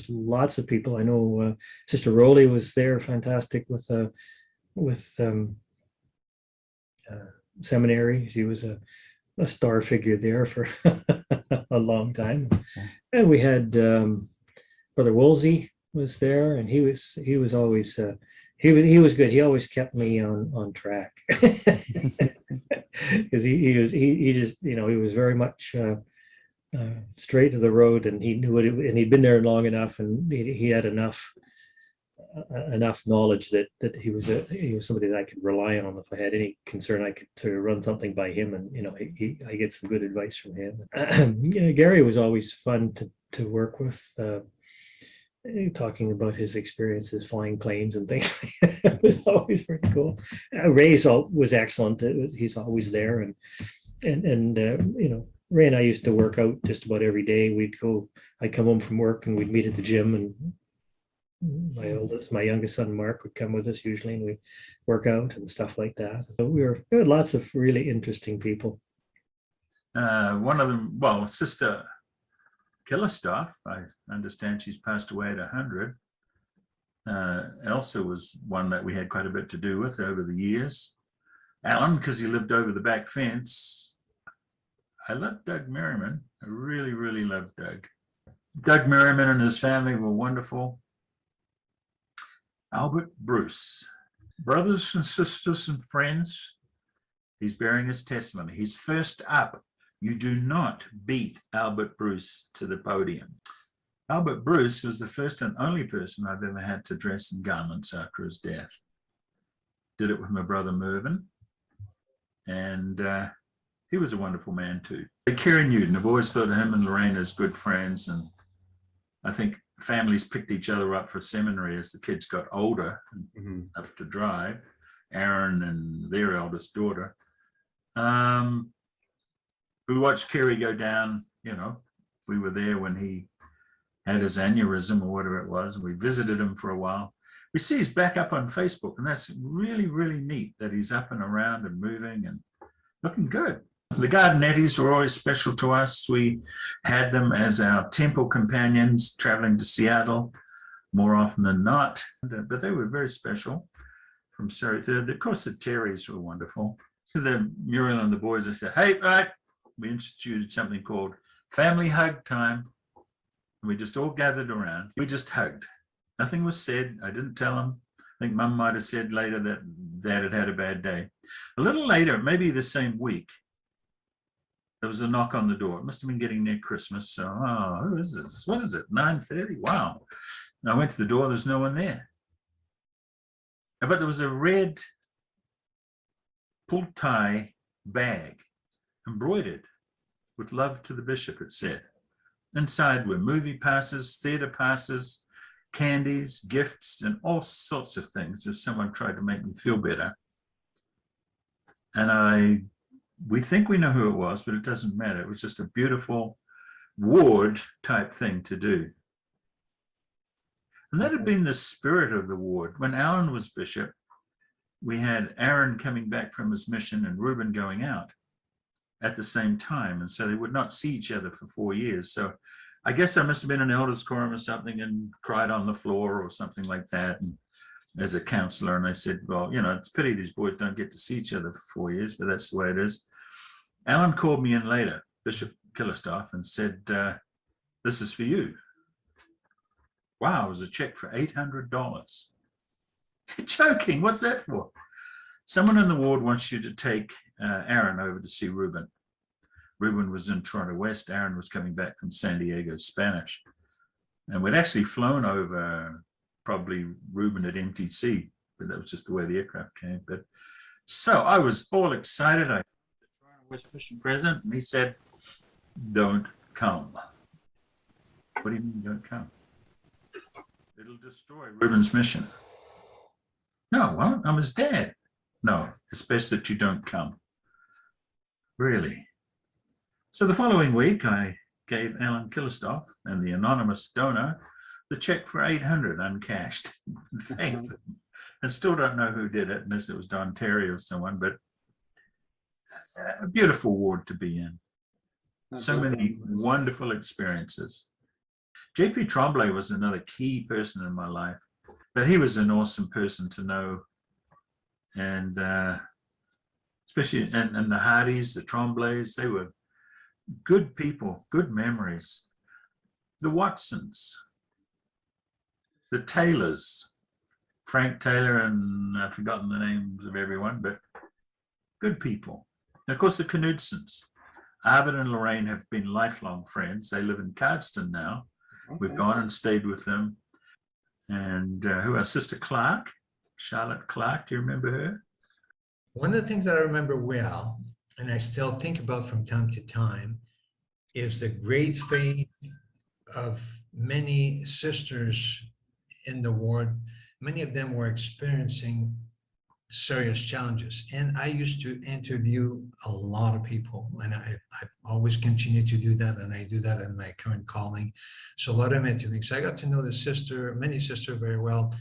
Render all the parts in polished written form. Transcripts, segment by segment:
there's lots of people. I know Sister Rowley was there, fantastic with seminary. She was a star figure there for a long time. And we had Brother Woolsey was there, and he was always he was good. He always kept me on track because he just he was very much straight to the road, and he knew it, and he'd been there long enough, and he had enough knowledge that he was somebody that I could rely on if I had any concern. I could sort of run something by him, and I get some good advice from him. Gary was always fun to work with. Talking about his experiences flying planes and things like that. It was always pretty cool. Ray was excellent. He's always there, and Ray and I used to work out just about every day. I'd come home from work and we'd meet at the gym, and my youngest son Mark would come with us usually, and we'd work out and stuff like that. So we had lots of really interesting people. One of them, well, Sister Killerstaff, I understand she's passed away at 100. Elsa was one that we had quite a bit to do with over the years. Alan, because he lived over the back fence. I love Doug Merriman. I really, really love Doug. Doug Merriman and his family were wonderful. Albert Bruce. Brothers and sisters and friends, he's bearing his testimony. He's first up. You do not beat Albert Bruce to the podium. Albert Bruce was the first and only person I've ever had to dress in garments after his death. Did it with my brother Mervyn, and he was a wonderful man too. Kerry Newton, I've always thought of him and Lorraine as good friends, and I think families picked each other up for seminary as the kids got older enough to drive. Aaron and their eldest daughter. We watched Kerry go down, we were there when he had his aneurysm or whatever it was, and we visited him for a while. We see he's back up on Facebook, and that's really, really neat that he's up and around and moving and looking good. The Gardinettis were always special to us. We had them as our temple companions traveling to Seattle more often than not, but they were very special from Surrey. Of course, the Terrys were wonderful. To the Muriel and the boys, I said, hey, right, we instituted something called Family Hug Time. And we just all gathered around. We just hugged. Nothing was said. I didn't tell them. I think Mum might have said later that Dad had had a bad day. A little later, maybe the same week, there was a knock on the door. It must have been getting near Christmas. So, who is this? What is it? 9:30? Wow. And I went to the door. There's no one there. But there was a red pull tie bag, embroidered with love to the bishop, it said. Inside were movie passes, theater passes, candies, gifts, and all sorts of things as someone tried to make me feel better. And we think we know who it was, but it doesn't matter. It was just a beautiful ward type thing to do. And that had been the spirit of the ward. When Alan was bishop, we had Aaron coming back from his mission and Reuben going out at the same time. And so they would not see each other for 4 years. So I guess I must have been an elders quorum or something and cried on the floor or something like that. And as a counselor, and I said, well, it's a pity these boys don't get to see each other for 4 years, but that's the way it is. Alan called me in later, Bishop Killerstaff, and said, this is for you. Wow, it was a check for $800. You're joking, what's that for? Someone in the ward wants you to take Aaron over to see Reuben. Reuben was in Toronto West. Aaron was coming back from San Diego Spanish. And we'd actually flown over probably Reuben at MTC, but that was just the way the aircraft came. But so I was all excited. I the Toronto West Mission president, and he said, don't come. What do you mean don't come? It'll destroy Reuben's mission. No, well, I'm his dad. No, it's best that you don't come. Really? So the following week, I gave Alan Killerstaff and the anonymous donor the check for $800 uncashed. Thank them. I still don't know who did it, unless it was Don Terry or someone, but a beautiful ward to be in. So many wonderful experiences. JP Tremblay was another key person in my life, but he was an awesome person to know. And especially, and the Hardys, the Tremblays, they were good people, good memories. The Watsons, the Taylors, Frank Taylor, and I've forgotten the names of everyone, but good people. And of course, the Knudsens. Arvid and Lorraine have been lifelong friends. They live in Cardston now. Okay. We've gone and stayed with them. And who else? Sister Clark, Charlotte Clark. Do you remember her? One of the things that I remember well, and I still think about from time to time, is the great faith of many sisters in the ward. Many of them were experiencing serious challenges. And I used to interview a lot of people, and I always continue to do that, and I do that in my current calling. So a lot of interviewing. So I got to know many sisters very well.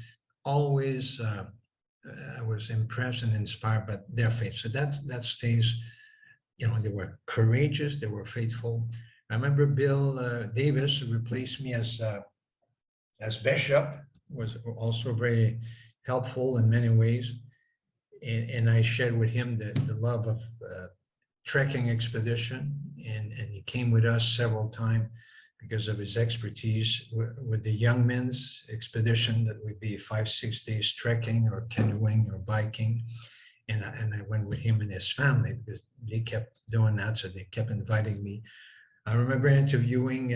Always, I was impressed and inspired by their faith. So that stays, you know, they were courageous, they were faithful. I remember Bill Davis, who replaced me as bishop, was also very helpful in many ways. And I shared with him the love of trekking expedition, and he came with us several times because of his expertise with the young men's expedition that would be 5-6 days trekking or canoeing or biking. And I went with him and his family because they kept doing that, so they kept inviting me. I remember interviewing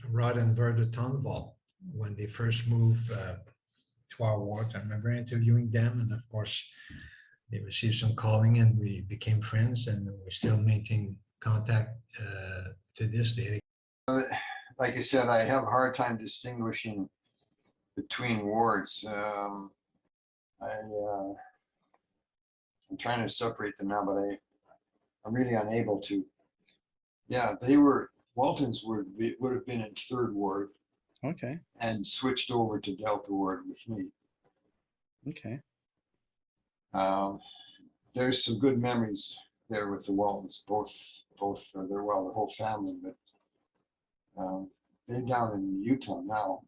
Rod and Verda Tonval when they first moved to our ward. I remember interviewing them, and of course, they received some calling and we became friends, and we still maintain contact to this day. Like I said, I have a hard time distinguishing between wards. I'm trying to separate them now, but I'm really unable to. Yeah, Waltons would have been in 3rd ward. Okay. And switched over to Delta ward with me. Okay. There's some good memories there with the Waltons, both they're well, the whole family, but they're down in Utah now.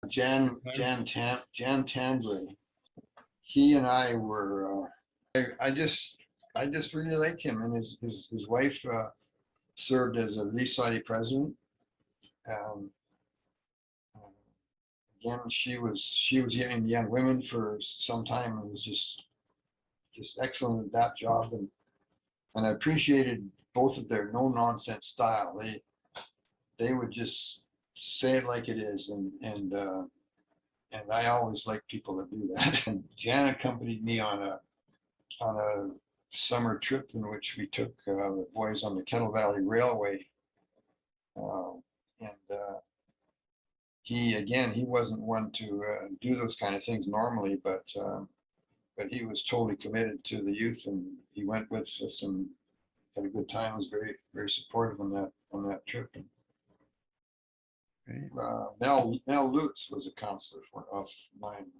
Jan Tambray, he and I were, I just really liked him, and his wife served as a Lee Society president. Again, she was in Young Women for some time and was just excellent at that job, and I appreciated both of their no nonsense style. They would just say it like it is, and I always like people that do that. And Jan accompanied me on a summer trip in which we took the boys on the Kettle Valley Railway, he wasn't one to do those kind of things normally, but he was totally committed to the youth, and he went with us and had a good time. Was very, very supportive on that trip. Great. Mel Lutz was a counselor of mine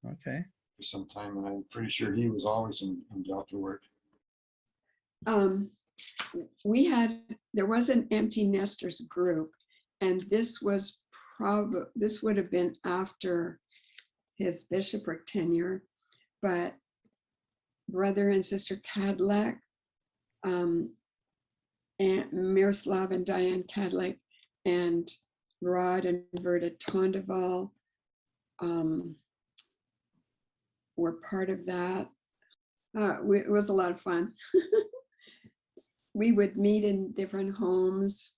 Okay. for some time, and I'm pretty sure he was always in Delta work. There was an empty nesters group, and this would have been after his bishopric tenure, but brother and sister Cadillac, and Miroslav and Diane Cadillac, and Rod and Verda Tondeval were part of that. It was a lot of fun. We would meet in different homes,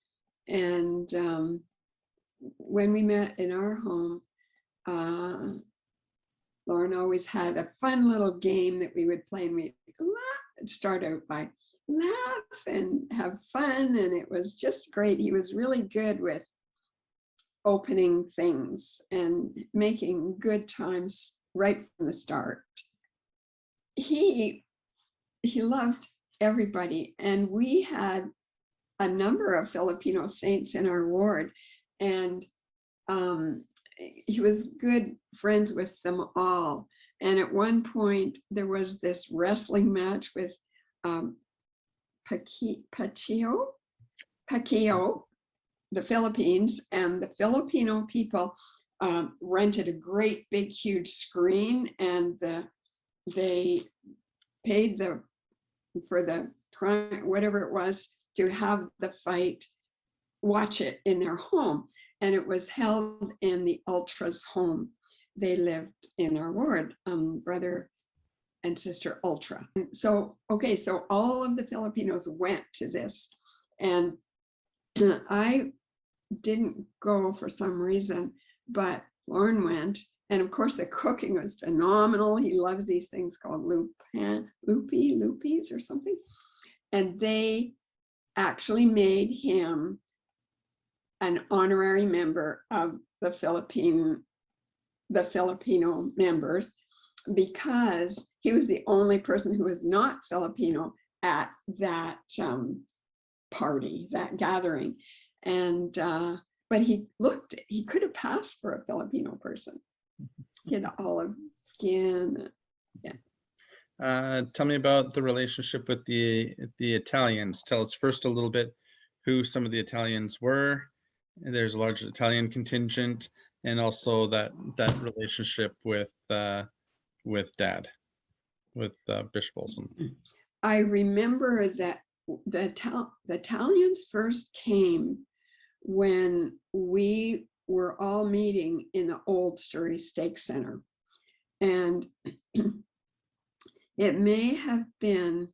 and when we met in our home, Lauren always had a fun little game that we would play, and we'd start out by laugh and have fun, and it was just great. He was really good with opening things and making good times right from the start. He loved everybody, and we had a number of Filipino saints in our ward, and he was good friends with them all. And at one point there was this wrestling match with Pacquiao, the Philippines, and the Filipino people rented a great big huge screen, and they paid for the prime, whatever it was, to have the fight, watch it in their home. And it was held in the Ultra's home. They lived in our ward, brother and sister Ultra. And so, okay, so all of the Filipinos went to this, and I didn't go for some reason, but Lauren went. And of course, the cooking was phenomenal. He loves these things called lupis or something. And they actually made him an honorary member of the Filipino members, because he was the only person who was not Filipino at that party, that gathering. And but he could have passed for a Filipino person. He had olive skin. Tell me about the relationship with the Italians. Tell us first a little bit who some of the Italians were. There's a large Italian contingent, and also that relationship with Dad, with Bishop Olson. I remember that the Italians first came when we were all meeting in the old Surrey Stake Center. And it may have been,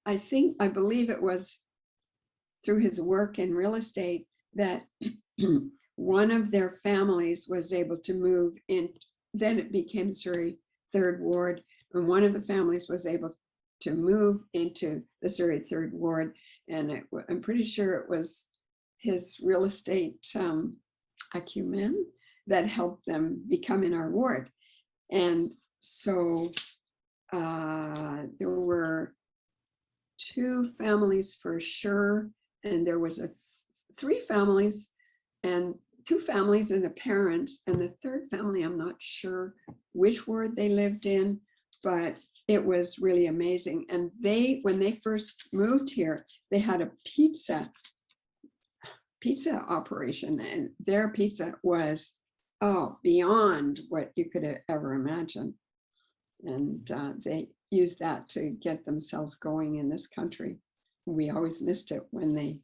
I believe it was through his work in real estate that one of their families was able to move in. Then it became Surrey Third Ward, and one of the families was able to move into the Surrey Third Ward. And I'm pretty sure it was his real estate acumen that helped them become in our ward. And so there were 2 families for sure, and there was 3 families, and 2 families and the parents, and the 3rd family, I'm not sure which ward they lived in, but it was really amazing. And when they first moved here, they had a pizza operation, and their pizza was beyond what you could ever imagine. And they used that to get themselves going in this country. We always missed it when they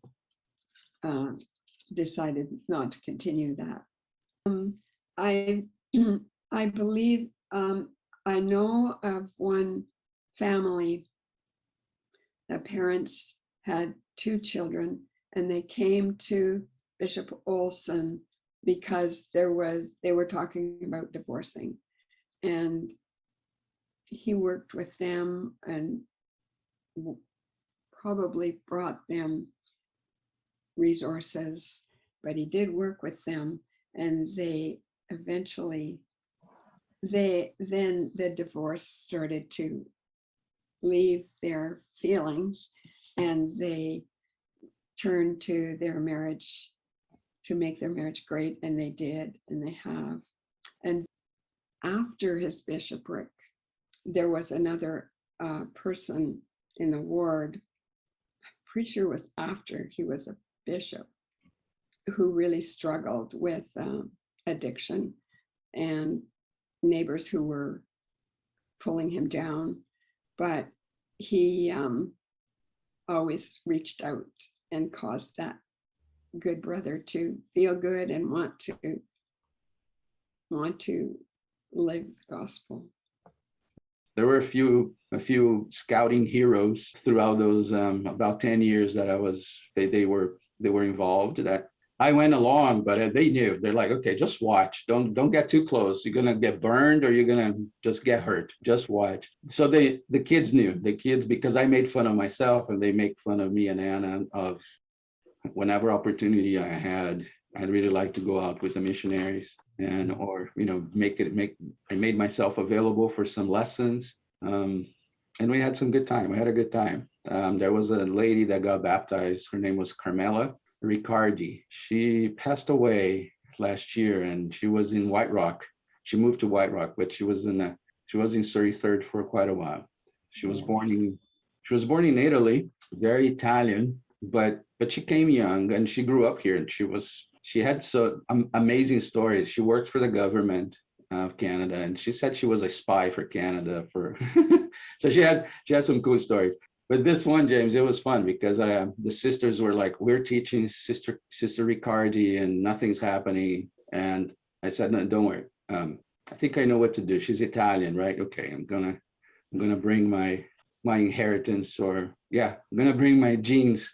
decided not to continue that. I believe I know of one family. The parents had 2 children, and they came to Bishop Olson because they were talking about divorcing, and he worked with them and probably brought them resources, but he did work with them, and they eventually, then the divorce started to leave their feelings, and they turned to their marriage to make their marriage great, and they did, and they have. And after his bishopric, there was another person in the ward, I'm pretty sure it was after he was a bishop, who really struggled with addiction, and neighbors who were pulling him down. But he always reached out and caused that good brother to feel good and want to live the gospel. There were a few scouting heroes throughout those about 10 years that they were involved, that I went along, but they knew. They're like, okay, just watch. Don't get too close. You're gonna get burned, or you're gonna just get hurt. Just watch. So the kids knew. The kids, because I made fun of myself, and they make fun of me and Anna of whenever opportunity I had. I'd really like to go out with the missionaries, and or I made myself available for some lessons. And we had some good time. We had a good time. There was a lady that got baptized. Her name was Carmela Riccardi. She passed away last year, and she was in White Rock. She moved to White Rock, but she was in Surrey Third for quite a while. She was born in Italy, very Italian, but she came young and she grew up here, and she had so amazing stories. She worked for the government of Canada, and she said she was a spy for Canada for so she had some cool stories. But this one, James, it was fun because the sisters were like, we're teaching Sister Riccardi and nothing's happening. And I said, no, don't worry. I think I know what to do. She's Italian, right? Okay, I'm gonna bring my inheritance, or yeah, I'm gonna bring my genes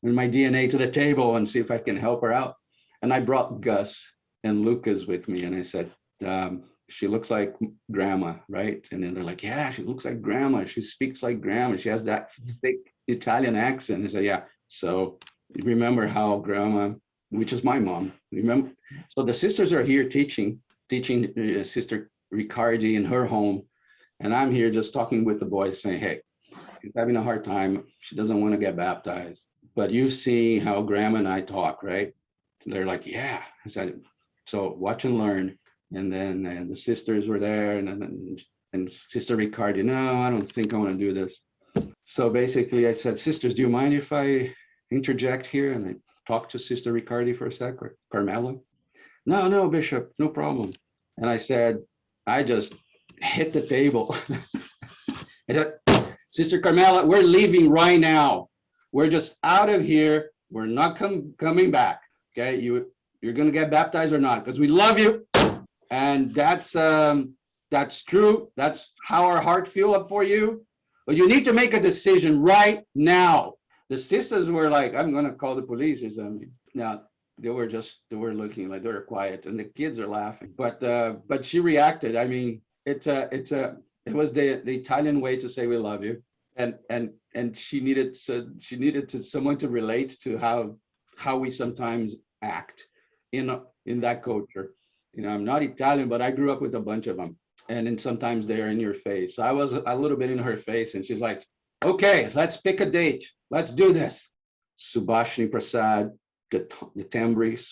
and my DNA to the table and see if I can help her out. And I brought Gus and Lucas with me, and I said, she looks like grandma, right? And then they're like, yeah, she looks like grandma. She speaks like grandma. She has that thick Italian accent. I said, yeah. So you remember how grandma, which is my mom, remember? So the sisters are here teaching Sister Riccardi in her home. And I'm here just talking with the boys saying, hey, she's having a hard time. She doesn't want to get baptized. But you see how grandma and I talk, right? They're like, yeah. I said, so watch and learn. And then the sisters were there, and Sister Riccardi, no, I don't think I want to do this. So basically I said, sisters, do you mind if I interject here? And I talked to Sister Riccardi for a sec, or Carmela. No, Bishop, no problem. And I said, I just hit the table. I said, Sister Carmela, we're leaving right now. We're just out of here. We're not coming back. Okay, you're gonna get baptized or not, because we love you. And that's true. That's how our heart feel up for you. But you need to make a decision right now. The sisters were like, I'm gonna call the police or something. Now they were looking like they were quiet, and the kids are laughing. But she reacted. I mean, it was the Italian way to say we love you. And she needed someone to relate to how we sometimes act in that culture. You know, I'm not Italian, but I grew up with a bunch of them. And then sometimes they're in your face. I was a little bit in her face, and she's like, okay, let's pick a date. Let's do this. Subhashini Prasad, the Tambris,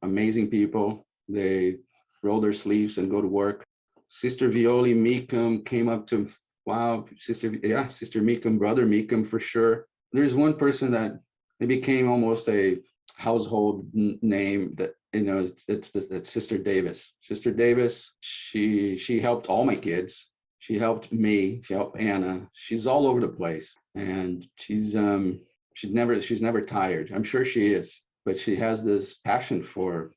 amazing people. They roll their sleeves and go to work. Sister Violi Meekum came up to, wow, Sister Meekum, Brother Meekum for sure. There's one person that it became almost a household name that, you know, it's Sister Davis. Sister Davis, she helped all my kids. She helped me. She helped Anna. She's all over the place, and she's never tired. I'm sure she is, but she has this passion for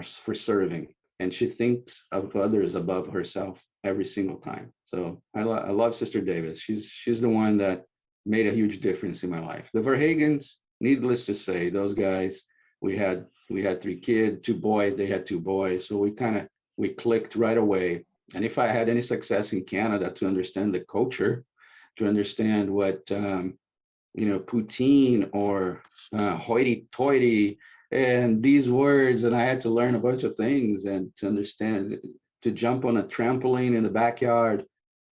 serving, and she thinks of others above herself every single time. So I love Sister Davis. She's the one that made a huge difference in my life. The Verhagens, needless to say, those guys, we had 3 kids, 2 boys, they had 2 boys. So we clicked right away. And if I had any success in Canada to understand the culture, to understand what, poutine or hoity-toity and these words, and I had to learn a bunch of things and to understand, to jump on a trampoline in the backyard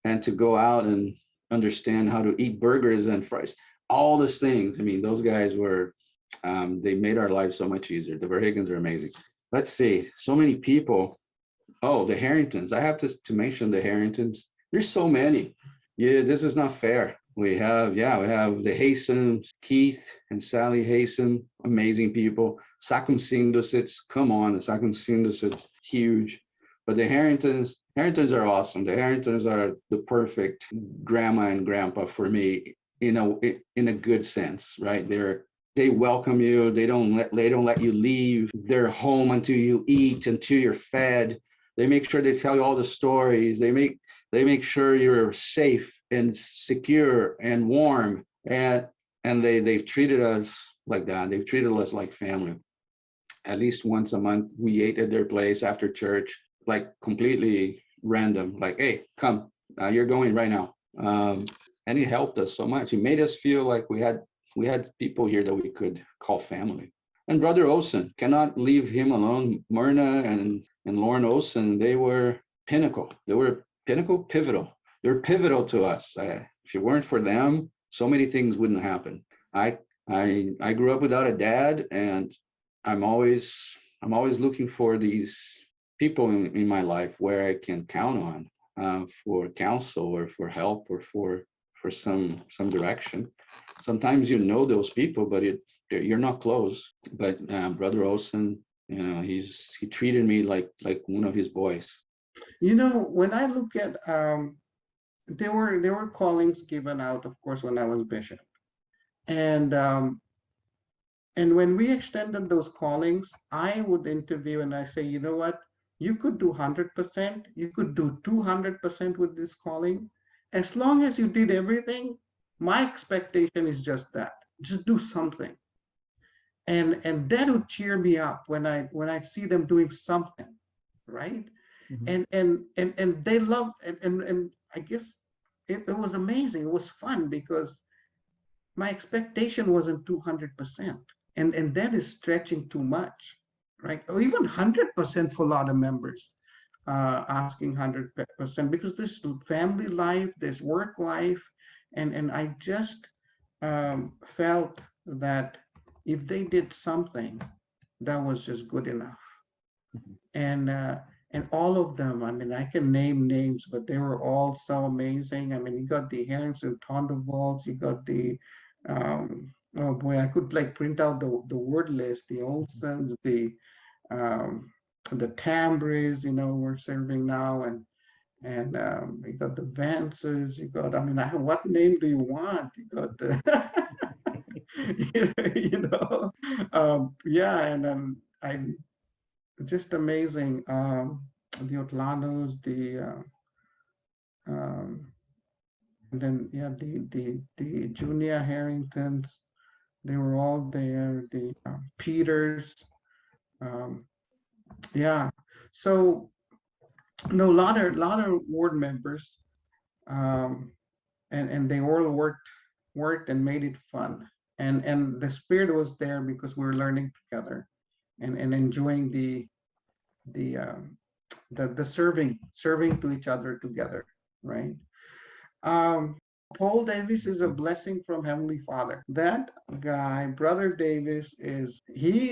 and to go out and understand how to eat burgers and fries, all these things. I mean, those guys were, they made our lives so much easier. The Verhagens are amazing. Let's see, so many people. Oh, the Harringtons. I have to mention the Harringtons. There's so many. Yeah, this is not fair. We have the Haysons, Keith and Sally Hayson, amazing people. Sakumsindusits, come on, the Sakumsindusits, huge. But the Harringtons are awesome. The Harringtons are the perfect grandma and grandpa for me, in a good sense, right? They welcome you. They don't let you leave their home until you eat, until you're fed. They make sure they tell you all the stories. They make sure you're safe and secure and warm. And they've treated us like that. They've treated us like family. At least once a month, we ate at their place after church, like completely random. Like, hey, come, you're going right now. And he helped us so much. He made us feel like we had people here that we could call family. And Brother Olson, cannot leave him alone. Myrna and Lauren Olson, they were pinnacle. They were pivotal. They were pivotal to us. If it weren't for them, so many things wouldn't happen. I grew up without a dad, and I'm always looking for these people in my life where I can count on for counsel or for help or for some direction. sometimes you know those people, but you're not close. But Brother Olson, you know, he treated me like one of his boys. You know, when I look at there were callings given out, of course, when I was bishop, and when we extended those callings, I would interview and I say, you know what, you could do 100%, you could do 200% with this calling, as long as you did everything. My expectation is just that, just do something, and that would cheer me up when I see them doing something, right? Mhm. And they loved, and I guess it was amazing. It was fun because my expectation wasn't 200%, and that is stretching too much, right? Or even 100% for a lot of members, asking 100%, because there's family life, there's work life, and I just felt that if they did something, that was just good enough. Mhm. And all of them, I mean, I can name names, but they were all so amazing. I mean, you got the Harrington Tondervalds, you got the oh boy, I could like print out the word list, the Olsons, um the Tambries, you know, we're serving now, and you got the Vances, you got, I mean, what name do you want? You got the you know, yeah, and I just amazing. The Orlandos, um, and then yeah, the Junior Harringtons, they were all there. The Peters, um, yeah. So no, lot of ward members, um, and they all worked and made it fun. And the spirit was there because we were learning together, and enjoying the the serving to each other together, right? um Paul Davis is a blessing from Heavenly Father. That guy, Brother Davis, he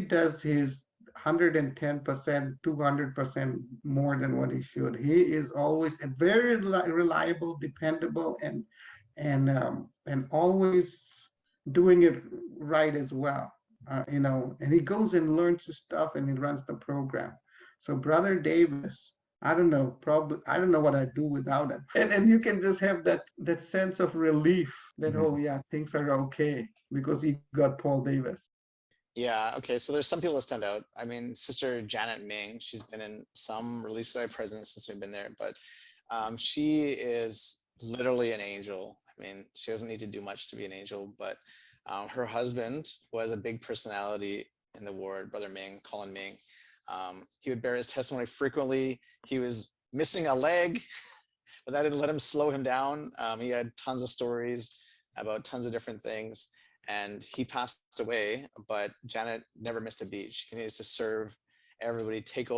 does his 110%, 200% more than what he should. He is always a very reliable, dependable, and always doing it right as well. You know, and he goes and learns his stuff and he runs the program. So Brother Davis, I don't know, probably I don't know what I'd do without him. And you can just have that sense of relief that, Mhm. oh yeah, things are okay because you got Paul Davis. Yeah, okay. So there's some people that stand out. I mean, Sister Janet Ming, she's been in some Release Side presence since we've been there, but she is literally an angel. I mean, she doesn't need to do much to be an angel, but her husband was a big personality in the ward, Brother Ming, Colin Ming. He would bear his testimony frequently. He was missing a leg, but that didn't let him slow him down. He had tons of stories about tons of different things, and he passed away, but Janet never missed a beat. She continues to serve everybody, take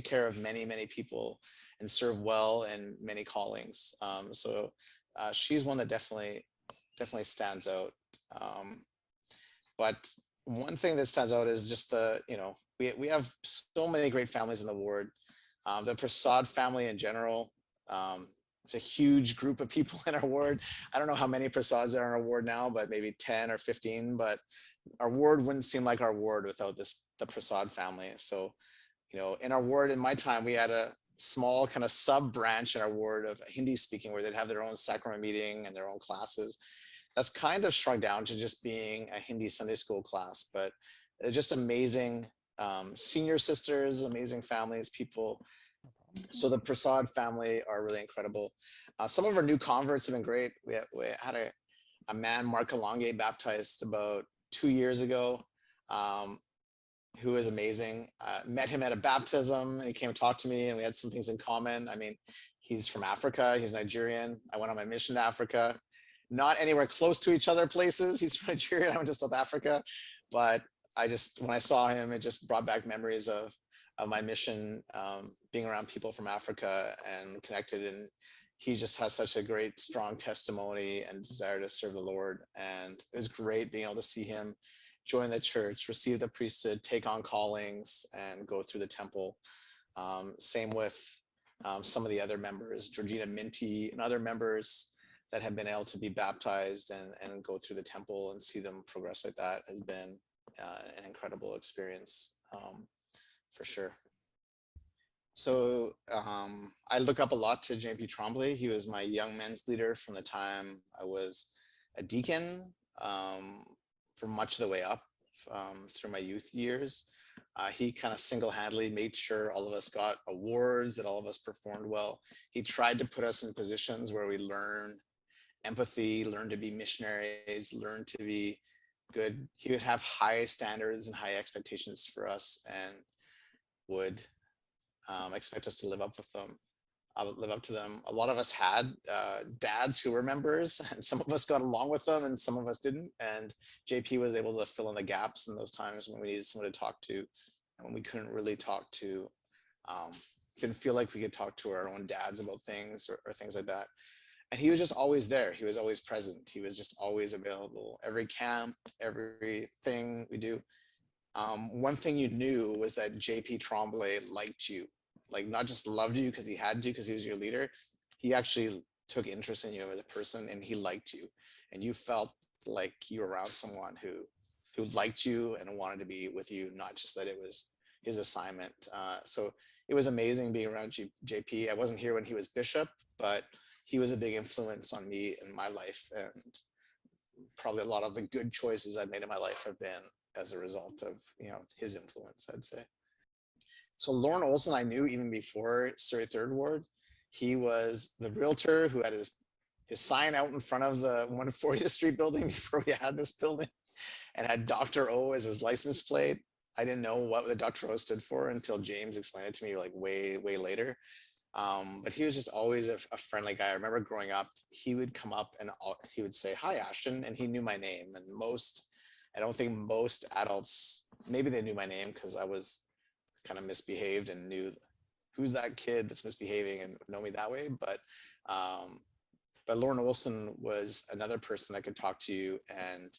care of many, many people, and serve well in many callings. So she's one that definitely stands out. But one thing that stands out is just we have so many great families in the ward. The Prasad family in general, it's a huge group of people in our ward. I don't know how many Prasads there are in our ward now, but maybe 10 or 15, but our ward wouldn't seem like our ward without the Prasad family. So, you know, in our ward, in my time, we had a small kind of sub branch in our ward of Hindi speaking, where they'd have their own sacrament meeting and their own classes. That's kind of shrunk down to just being a Hindi Sunday school class, but they're just amazing senior sisters, amazing families, people. So the Prasad family are really incredible. Some of our new converts have been great. We had a man, Mark Alonge, baptized about 2 years ago, who is amazing. Met him at a baptism, and he came to talk to me, and we had some things in common. I mean, he's from Africa. He's Nigerian. I went on my mission to Africa. Not anywhere close to each other places. He's from Nigeria. I went to South Africa, but when I saw him, it just brought back memories of my mission, being around people from Africa and connected. And he just has such a great, strong testimony and desire to serve the Lord. And it was great being able to see him join the church, receive the priesthood, take on callings, and go through the temple. Same with some of the other members, Georgina Minty and other members. that have been able to be baptized and go through the temple and see them progress like that has been an incredible experience, for sure. So I look up a lot to JP Tremblay. He was my young men's leader from the time I was a deacon, for much of the way up through my youth years. He kind of single-handedly made sure all of us got awards, that all of us performed well. He tried to put us in positions where we learn empathy, learn to be missionaries, learn to be good. He would have high standards and high expectations for us, and would expect us to live up with them. I would live up to them. A lot of us had dads who were members, and some of us got along with them and some of us didn't. And JP was able to fill in the gaps in those times when we needed someone to talk to, and when we couldn't really talk to, didn't feel like we could talk to our own dads about things or things like that. And he was just always there. He was always present. He was just always available. Every camp, everything we do. One thing you knew was that JP Tremblay liked you. Like, not just loved you because he had to, because he was your leader. He actually took interest in you as a person, and he liked you, and you felt like you were around someone who liked you and wanted to be with you, not just that it was his assignment. So it was amazing being around JP. I wasn't here when he was bishop, but he was a big influence on me in my life, and probably a lot of the good choices I've made in my life have been as a result of, you know, his influence, I'd say. So Lorne Olson, I knew even before Surrey Third Ward. He was the realtor who had his sign out in front of the 140th Street building before we had this building, and had Dr. O as his license plate. I didn't know what the Dr. O stood for until James explained it to me like way later. But he was just always a friendly guy. I remember growing up, he would come up and he would say, "Hi, Ashton," and he knew my name. And I don't think most adults, maybe they knew my name because I was kind of misbehaved and knew who's that kid that's misbehaving and know me that way. But Lorne Olson was another person that could talk to you, and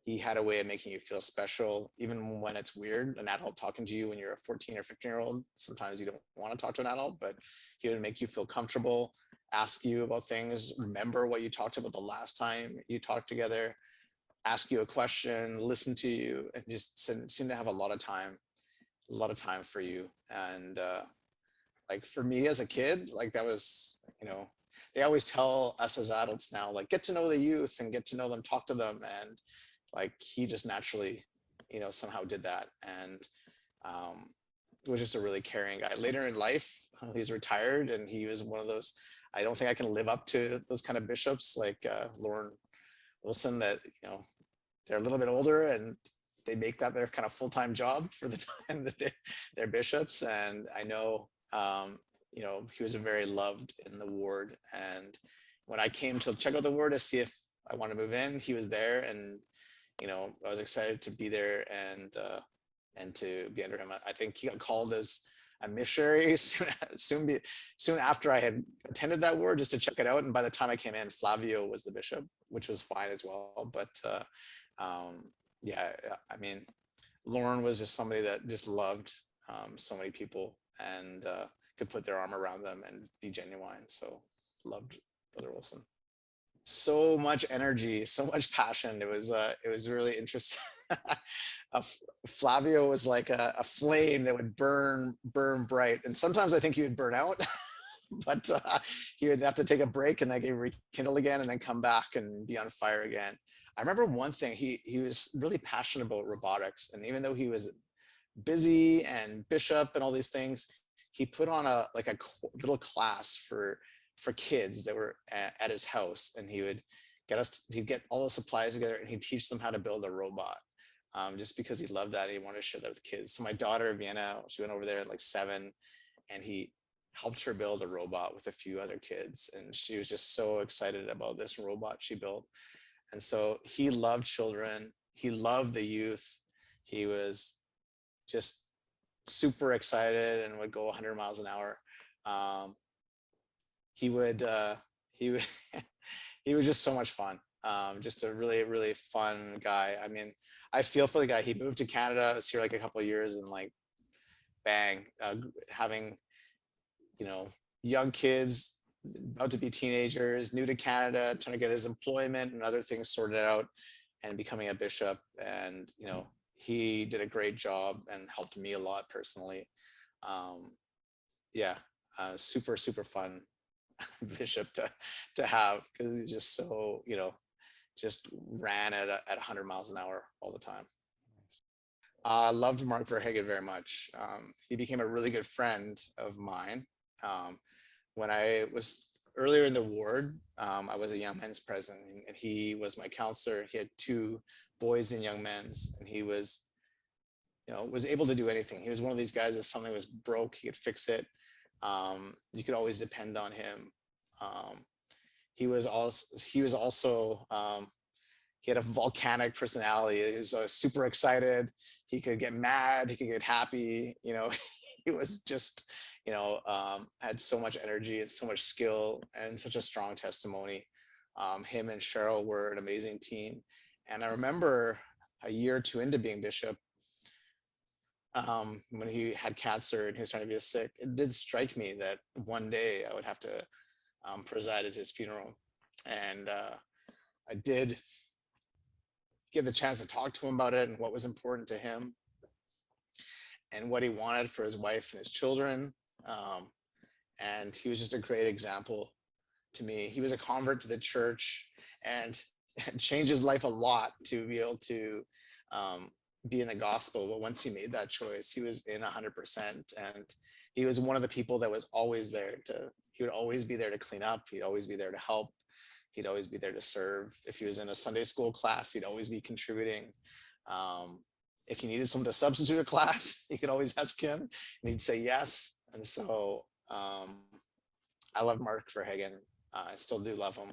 he had a way of making you feel special, even when it's weird, an adult talking to you when you're a 14 or 15-year-old. Sometimes you don't want to talk to an adult, but he would make you feel comfortable, ask you about things, remember what you talked about the last time you talked together, ask you a question, listen to you, and just seem to have a lot of time for you. And like for me as a kid, like that was, you know, they always tell us as adults now, like, get to know the youth and get to know them, talk to them. And like, he just naturally, you know, somehow did that. And was just a really caring guy. Later in life, he's retired, and he was one of those, I don't think I can live up to those kind of bishops like Lorne Olson, that, you know, they're a little bit older and they make that their kind of full-time job for the time that they're bishops. And I know, you know, he was very loved in the ward. And when I came to check out the ward to see if I want to move in, he was there, and, you know, I was excited to be there and to be under him. I think he got called as a missionary soon after I had attended that ward, just to check it out. And by the time I came in, Flavio was the bishop, which was fine as well. But yeah, I mean, Lorne was just somebody that just loved so many people, and could put their arm around them and be genuine. So loved Brother Olson. So much energy, so much passion. It was really interesting. Flavio was like a flame that would burn bright, and sometimes I think he would burn out. But he would have to take a break and then get rekindled again, and then come back and be on fire again. I remember one thing, he was really passionate about robotics, and even though he was busy and bishop and all these things, he put on a little class for kids that were at his house, and he'd get all the supplies together, and he'd teach them how to build a robot, just because he loved that and he wanted to share that with kids. So my daughter Vienna, she went over there at like 7, and he helped her build a robot with a few other kids, and she was just so excited about this robot she built. And so he loved children, he loved the youth, he was just super excited and would go 100 miles an hour. He was just so much fun. Just a really fun guy. I mean, I feel for the guy. He moved to Canada, was here like a couple of years, and like bang, having, you know, young kids about to be teenagers, new to Canada, trying to get his employment and other things sorted out, and becoming a bishop. And he did a great job and helped me a lot personally. Yeah, super fun bishop to have, because he's just so just ran at 100 miles an hour all the time. I loved Mark Verhagen very much. He became a really good friend of mine. When I was earlier in the ward, I was a young men's president, and he was my counselor. He had 2 boys and young men's, and he was, was able to do anything. He was one of these guys, if something was broke, he could fix it. You could always depend on him. He was also he had a volcanic personality. He was super excited. He could get mad. He could get happy. He was just, had so much energy and so much skill and such a strong testimony. Him and Cheryl were an amazing team. And I remember a year or 2 into being bishop, when he had cancer and he was trying to be sick, it did strike me that one day I would have to preside at his funeral. And I did get the chance to talk to him about it and what was important to him and what he wanted for his wife and his children. And he was just a great example to me. He was a convert to the church and changed his life a lot to be able to be in the gospel. But once he made that choice, he was in 100%. And he was one of the people that was always there he would always be there to clean up. He'd always be there to help. He'd always be there to serve. If he was in a Sunday school class, he'd always be contributing. If you needed someone to substitute a class, you could always ask him and he'd say yes. And so I love Mark Verhagen. I still do love him.